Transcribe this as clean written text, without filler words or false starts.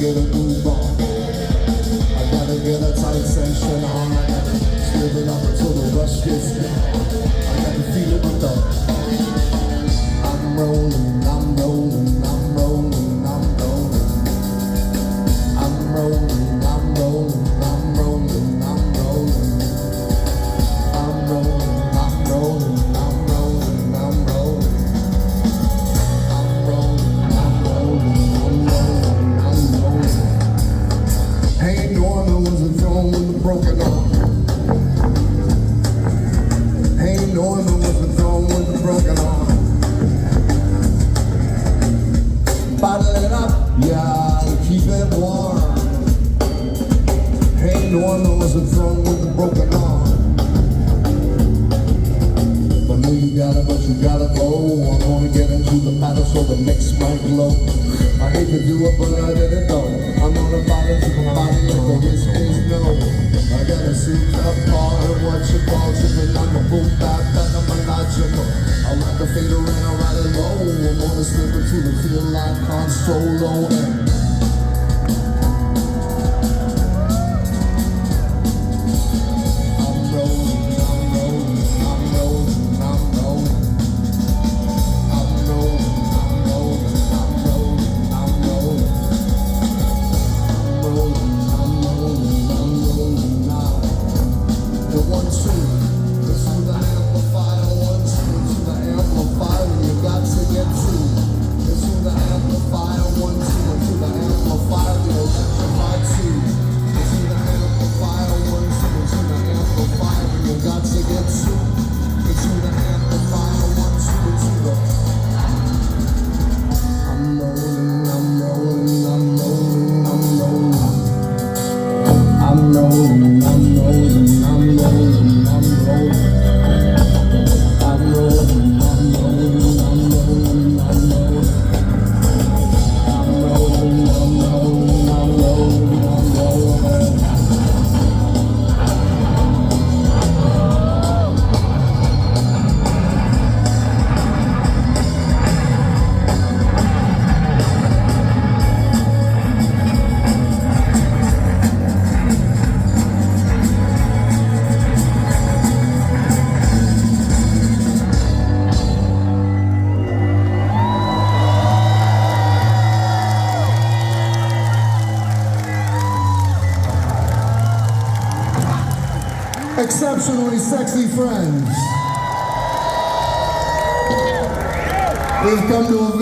get a move on. I gotta get a tight section on. I gotta slip it up until the rush gets down. I gotta feel it with the I'm rolling, I'm rolling, I'm rolling, I'm rolling. I'm rolling, I'm rolling, I'm rolling, I'm rolling. I'm rolling, I'm rolling, I'm rolling, I'm rolling. I'm rolling, I'm rolling, I'm rolling, I'm rolling. Ain't Norma was a throne with a broken arm. Ain't Norma was a throne with a broken arm. Bottle it up, yeah, keep it warm. Ain't Norma was a throne with a broken arm. I know you got it, but you gotta go. I'm gonna get into the battle so the mix might glow. I hate to do it, but I did it though. I'm gonna bottle to the body if the risk is no. I gotta sit up hard and watch your ball tripping. I'm a boom back, I'm a logical. I like a fader and I ride it low. I'm gonna slip into the field like Han Solo and exceptionally sexy friends. We've come to a